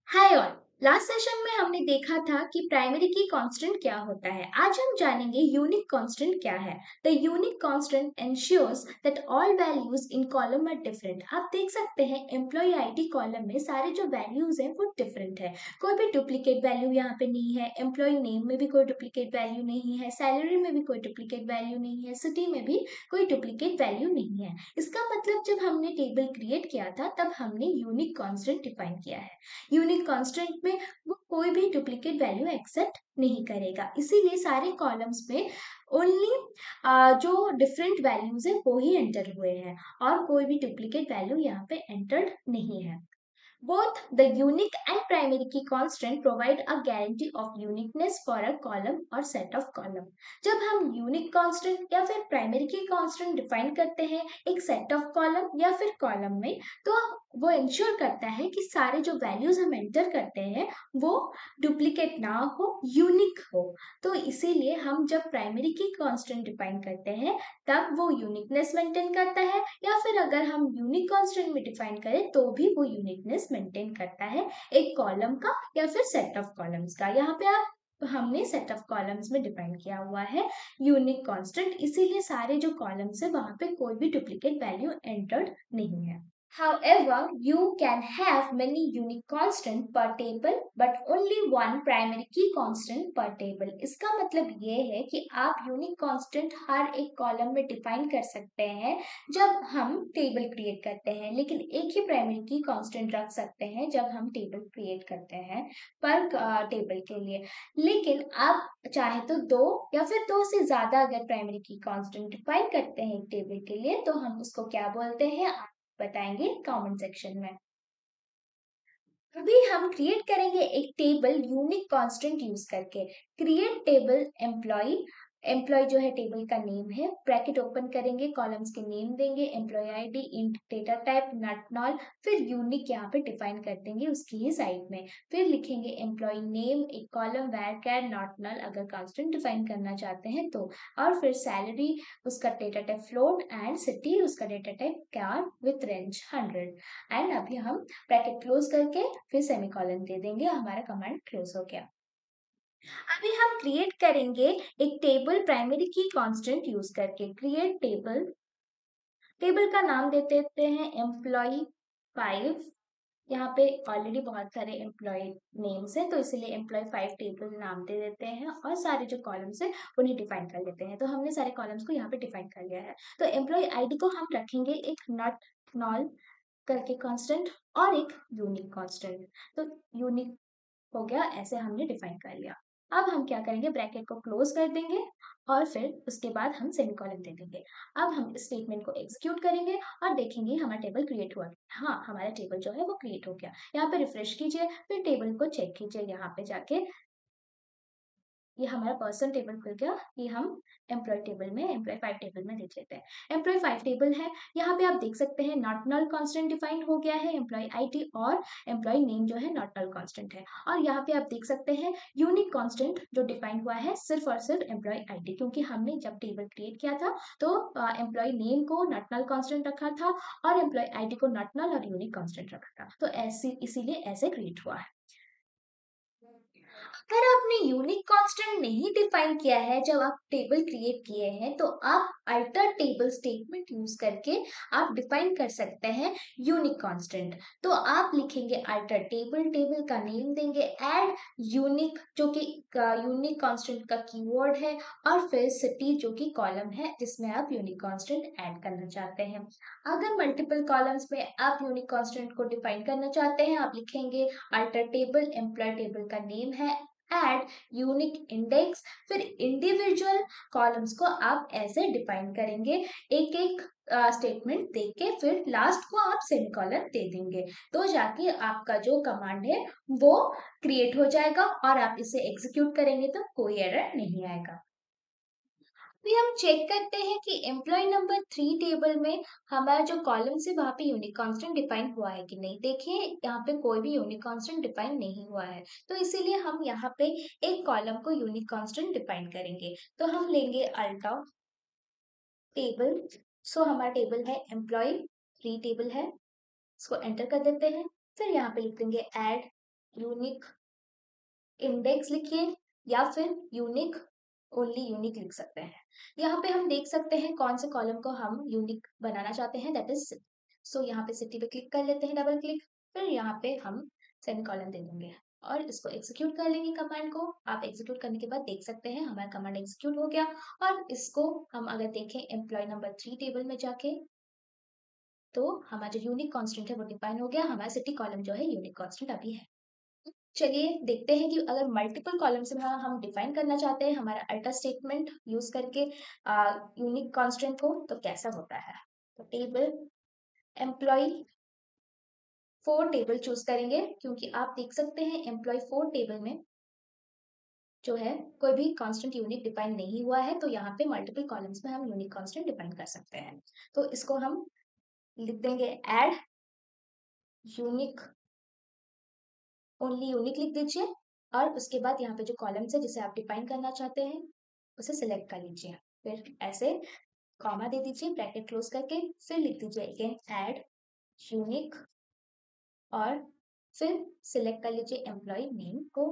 Hi all. Last session में हमने देखा था कि प्राइमरी की कांस्टेंट क्या होता है। आज हम जानेंगे यूनिक कांस्टेंट क्या है। The unique constant ensures that all values in column are different. आप देख सकते हैं एम्प्लॉय आईडी कॉलम में सारे जो वैल्यूज हैं वो डिफरेंट है। कोई भी डुप्लीकेट वैल्यू यहाँ पे नहीं है। एम्प्लॉय नेम में भी कोई डुप्लीकेट वैल्यू नहीं है। सैलरी में भी कोई डुप्लीकेट वैल्यू नहीं है। सिटी में भी कोई डुप्लीकेट वैल्यू नहीं है। इसका मतलब जब हमने टेबल क्रिएट किया था तब हमने यूनिक कांस्टेंट डिफाइन किया है। यूनिक कांस्टेंट में वो कोई भी डुप्लीकेट वैल्यू एक्सेप्ट नहीं करेगा, इसीलिए सारे कॉलम्स में ओनली जो डिफरेंट वैल्यूज है वो ही एंटर हुए हैं और कोई भी डुप्लीकेट वैल्यू यहाँ पे एंटर्ड नहीं है। Both the unique and primary key constant provide a guarantee of uniqueness for a column or set of column. जब हम unique constant या फिर primary key constant डिफाइन करते हैं एक set of column या फिर column में, तो वो इंश्योर करता है कि सारे जो वैल्यूज हम एंटर करते हैं वो डुप्लीकेट ना हो, यूनिक हो। तो इसीलिए हम जब प्राइमरी की कांस्टेंट डिफाइन करते हैं तब वो यूनिकनेस मेंटेन करता है, या फिर अगर हम यूनिक कांस्टेंट में डिफाइन करें तो भी वो यूनिकनेस मेंटेन करता है एक कॉलम का या फिर सेट ऑफ कॉलम्स का। यहाँ पे आप हमने सेट ऑफ कॉलम्स में डिफाइन किया हुआ है यूनिक कांस्टेंट, इसीलिए सारे जो कॉलम्स है वहां पे कोई भी डुप्लीकेट वैल्यू एंटर्ड नहीं है। However, you can have many unique constant per table but only one primary key constant per table। इसका मतलब ये है कि आप यूनिक कांस्टेंट हर एक कॉलम में डिफाइन कर सकते हैं जब हम टेबल क्रिएट करते हैं, लेकिन एक ही प्राइमरी की कांस्टेंट रख सकते हैं जब हम टेबल क्रिएट करते हैं पर टेबल के लिए। लेकिन आप चाहे तो दो या फिर दो से ज्यादा अगर प्राइमरी की कांस्टेंट डिफाइन करते हैं एक टेबल के लिए तो हम उसको क्या बोलते हैं बताएंगे कमेंट सेक्शन में। अभी हम क्रिएट करेंगे एक टेबल यूनिक कांस्टेंट यूज करके। Create table employee. एम्प्लॉय जो है टेबल का नेम है, ब्रैकेट ओपन करेंगे, कॉलम्स के नेम देंगे, employee ID, int data type, not null, फिर यूनिक यहाँ पे डिफाइन कर देंगे उसकी ही साइड में। फिर लिखेंगे एम्प्लॉय नेम एक कॉलम var नॉट नल अगर कांस्टेंट डिफाइन करना चाहते हैं तो, और फिर सैलरी उसका data type float and city उसका data type char with range 100। And अभी हम ब्रैकेट क्लोज करके फिर सेमीकोलन दे देंगे, हमारा कमांड क्लोज हो गया। अभी हम क्रिएट करेंगे एक टेबल प्राइमरी की कांस्टेंट यूज करके। Create table. टेबल का नाम दे देते हैं एम्प्लॉय 5। यहाँ पे ऑलरेडी बहुत सारे एम्प्लॉय नेम्स हैं तो इसीलिए एम्प्लॉय 5 टेबल नाम दे देते हैं और सारे जो कॉलम्स हैं उन्हें डिफाइन कर लेते हैं। तो हमने सारे कॉलम्स को यहाँ पे डिफाइन कर लिया है। तो एम्प्लॉय आईडी को हम रखेंगे एक नॉट नॉल करके कांस्टेंट और एक यूनिक कांस्टेंट। तो यूनिक हो गया, ऐसे हमने डिफाइन कर लिया। अब हम क्या करेंगे, ब्रैकेट को क्लोज कर देंगे और फिर उसके बाद हम सेमीकोलन दे देंगे। अब हम इस स्टेटमेंट को एग्जीक्यूट करेंगे और देखेंगे हमारा टेबल क्रिएट हुआ। हाँ, हमारा टेबल जो है वो क्रिएट हो गया। यहाँ पे रिफ्रेश कीजिए, फिर टेबल को चेक कीजिए। यहाँ पे जाके ये हमारा पर्सन टेबल खुल गया। ये हम एम्प्लॉय टेबल में एम्प्लॉय 5 टेबल में देख लेते हैं। एम्प्लॉय 5 टेबल है, यहाँ पे आप देख सकते हैं नॉट नल कांस्टेंट डिफाइन हो गया है, एम्प्लॉय आईडी और एम्प्लॉय नेम जो है नॉट नल कांस्टेंट है। और यहाँ पे आप देख सकते हैं यूनिक कांस्टेंट जो डिफाइन हुआ है सिर्फ और सिर्फ एम्प्लॉय आईडी, क्योंकि हमने जब टेबल क्रिएट किया था तो एम्प्लॉय नेम को नॉट नल कांस्टेंट रखा था और एम्प्लॉय आईडी को नॉट नल और यूनिक कांस्टेंट रखा था, तो ऐसे इसीलिए ऐसे क्रिएट हुआ है। अगर आपने यूनिक कांस्टेंट नहीं डिफाइन किया है जब आप टेबल क्रिएट किए हैं तो आप अल्टर टेबल स्टेटमेंट यूज करके आप डिफाइन कर सकते हैं यूनिक कांस्टेंट। तो आप लिखेंगे अल्टर टेबल, टेबल का नेम देंगे, ऐड यूनिक जो कि यूनिक कांस्टेंट का कीवर्ड है, और फिर सिटी जो कि कॉलम है जिसमें आप यूनिक कांस्टेंट ऐड करना चाहते हैं। अगर मल्टीपल कॉलम्स में आप यूनिक कांस्टेंट को डिफाइन करना चाहते हैं, आप लिखेंगे अल्टर टेबल, एम्प्लॉय टेबल का नेम है, एड यूनिक इंडेक्स, फिर इंडिविजुअल कॉलम्स को आप ऐसे डिफाइन करेंगे एक एक स्टेटमेंट दे के, फिर लास्ट को आप सेमीकोलन दे देंगे। तो जाके आपका जो कमांड है वो क्रिएट हो जाएगा और आप इसे एग्जीक्यूट करेंगे तो कोई एरर नहीं आएगा। अभी हम चेक करते हैं कि एम्प्लॉय नंबर 3 टेबल में हमारा जो कॉलम है वहां पे यूनिक कांस्टेंट डिफाइन हुआ है कि नहीं। देखिए यहाँ पे कोई भी यूनिक कांस्टेंट डिफाइन नहीं हुआ है, तो इसीलिए हम यहाँ पे एक कॉलम को यूनिक कांस्टेंट डिफाइन करेंगे। तो हम लेंगे अल्टा टेबल। सो हमारा टेबल है एम्प्लॉय 3 टेबल है, इसको एंटर कर देते हैं। फिर यहाँ पे लिख देंगे ऐड यूनिक इंडेक्स लिखिए या फिर यूनिक ओनली यूनिक लिख सकते हैं। यहाँ पे हम देख सकते हैं कौन से कॉलम को हम यूनिक बनाना चाहते हैं, दैट इज सो यहाँ पे सिटी पे क्लिक कर लेते हैं, डबल क्लिक, फिर यहाँ पे हम सेमीकोलन दे देंगे और इसको एग्जीक्यूट कर लेंगे कमांड को। आप एग्जीक्यूट करने के बाद देख सकते हैं हमारा कमांड एग्जीक्यूट हो गया। और इसको हम अगर देखें एम्प्लॉय नंबर 3 टेबल में जाके, तो हमारा जो यूनिक कांस्टेंट है वो डिफाइन हो गया, हमारा सिटी कॉलम जो है यूनिक कांस्टेंट अभी है। चलिए देखते हैं कि अगर मल्टीपल कॉलम्स में हम डिफाइन करना चाहते हैं हमारा अल्टर स्टेटमेंट यूज करके यूनिक कांस्टेंट को, तो कैसा होता है। तो टेबल एम्प्लॉय 4 टेबल चूज करेंगे, क्योंकि आप देख सकते हैं एम्प्लॉय 4 टेबल में जो है कोई भी कांस्टेंट यूनिक डिफाइन नहीं हुआ है, तो यहाँ पे मल्टीपल कॉलम्स में हम यूनिक कांस्टेंट डिफाइन कर सकते हैं। तो इसको हम लिख देंगे एड यूनिक, ओनली यूनिक लिख दीजिए। और उसके बाद यहाँ पे जो कॉलम्स है जिसे आप डिफाइन करना चाहते हैं उसे सिलेक्ट कर लीजिए, फिर ऐसे कॉमा दे दीजिए ब्रैकेट क्लोज करके, फिर लिख दीजिए अगेन ऐड यूनिक और फिर सिलेक्ट कर लीजिए एम्प्लॉय नेम को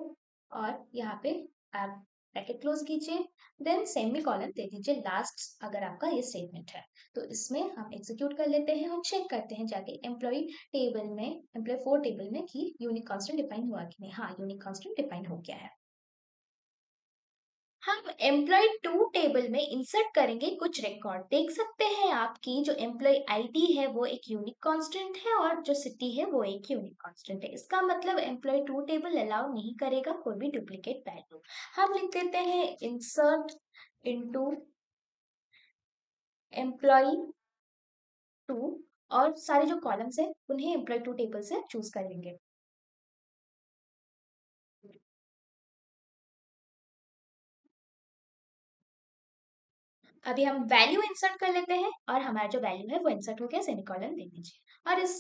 और यहाँ पे आप ब्रैकेट क्लोज कीजिए, देन सेमी कॉलन दे दीजिए लास्ट अगर आपका ये स्टेटमेंट है। तो इसमें हम एग्जीक्यूट कर लेते हैं और चेक करते हैं जाके एम्प्लॉय टेबल में, एम्प्लॉय 4 टेबल में कि यूनिक कांस्टेंट डिफाइन हुआ कि नहीं। हाँ, यूनिक कांस्टेंट डिफाइन हो गया है। हम एम्प्लॉय 2 टेबल में इंसर्ट करेंगे कुछ रिकॉर्ड। देख सकते हैं आपकी जो एम्प्लॉय आईडी है वो एक यूनिक कांस्टेंट है और जो सिटी है वो एक यूनिक कांस्टेंट है। इसका मतलब एम्प्लॉय 2 टेबल अलाउ नहीं करेगा कोई भी डुप्लीकेट वैल्यू। हम लिख देते हैं इंसर्ट इनटू एम्प्लॉय 2 और सारे जो कॉलम्स है उन्हें एम्प्लॉय 2 टेबल से चूज कर लेंगे। अभी हम वैल्यू इंसर्ट कर लेते हैं और हमारा जो वैल्यू है वो इंसर्ट हो गया, सेमीकोलन दे दीजिए और इस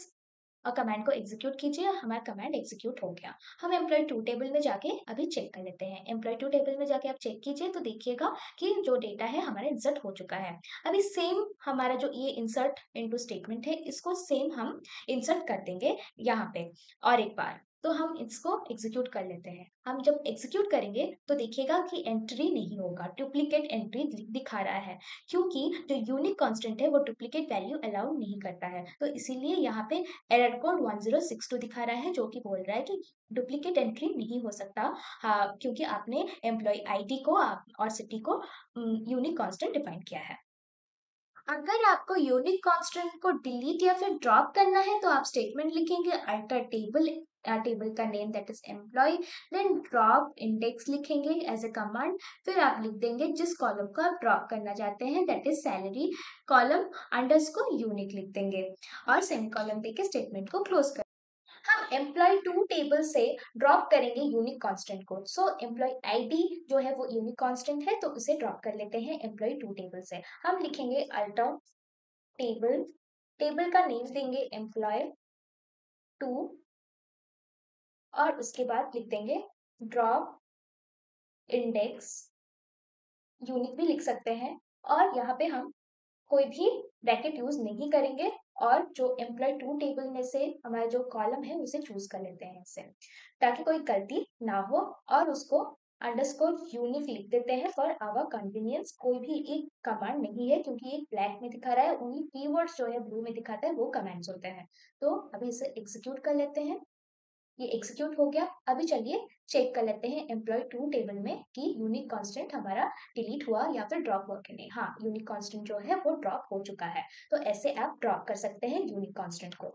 कमांड को एग्जीक्यूट कीजिए। हमारा कमांड एग्जीक्यूट हो गया। हम एम्प्लॉय 2 टेबल में जाके अभी चेक कर लेते हैं। एम्प्लॉय 2 टेबल में जाके आप चेक कीजिए तो देखिएगा कि जो डेटा है हमारा इंसर्ट हो चुका है। अभी सेम हमारा जो ये इंसर्ट इनटू स्टेटमेंट है इसको सेम हम इंसर्ट कर देंगे यहाँ पे और एक बार। तो हम इसको एग्जीक्यूट कर लेते हैं। हम जब एग्जीक्यूट करेंगे तो देखिएगा कि एंट्री नहीं होगा, डुप्लीकेट एंट्री दिखा रहा है, क्योंकि जो यूनिक कांस्टेंट है वो डुप्लीकेट वैल्यू अलाउ नहीं करता है। तो इसीलिए यहाँ पे एरर कोड 1062 दिखा रहा है, जो कि बोल रहा है कि डुप्लीकेट एंट्री नहीं हो सकता। हाँ, क्योंकि आपने एम्प्लॉय आईडी को आप और सिटी को यूनिक कांस्टेंट डिफाइन किया है। अगर आपको यूनिक कांस्टेंट को डिलीट या फिर ड्रॉप करना है तो आप स्टेटमेंट लिखेंगे अल्टर टेबल, टेबल का name that is employee, then drop index लिखेंगे एज ए कमांड, फिर आप लिख देंगे जिस कॉलम को आप ड्रॉप करना चाहते हैं that is salary column underscore unique लिख देंगे और सेमीकोलन देके स्टेटमेंट को क्लोज कर। हम एम्प्लॉय 2 टेबल से ड्रॉप करेंगे यूनिक कांस्टेंट को। सो एम्प्लॉय आईडी जो है वो यूनिक कांस्टेंट है, तो उसे ड्रॉप कर लेते हैं एम्प्लॉय 2 टेबल से। हम लिखेंगे अल्टर टेबल, टेबल का नेम देंगे एम्प्लॉय 2 और उसके बाद लिख देंगे ड्रॉप इंडेक्स, यूनिक भी लिख सकते हैं और यहाँ पे हम कोई भी ब्रैकेट यूज नहीं करेंगे और जो एम्प्लॉय 2 टेबल में से हमारा जो कॉलम है उसे चूज कर लेते हैं इससे, ताकि कोई गलती ना हो और उसको अंडरस्कोर यूनिक लिख देते हैं फॉर आवर कन्वीनियंस। कोई भी एक कमांड नहीं है क्योंकि ये ब्लैक में दिखा रहा है, ओनली कीवर्ड्स जो है ब्लू में दिखाता है वो कमांड्स होते हैं। तो अभी इसे एग्जीक्यूट कर लेते हैं। ये एग्जीक्यूट हो गया। अभी चलिए चेक कर लेते हैं एम्प्लॉय 2 टेबल में कि यूनिक कांस्टेंट हमारा डिलीट हुआ या फिर ड्रॉप हुआ कि नहीं। हाँ, यूनिक कांस्टेंट जो है वो ड्रॉप हो चुका है। तो ऐसे आप ड्रॉप कर सकते हैं यूनिक कांस्टेंट को।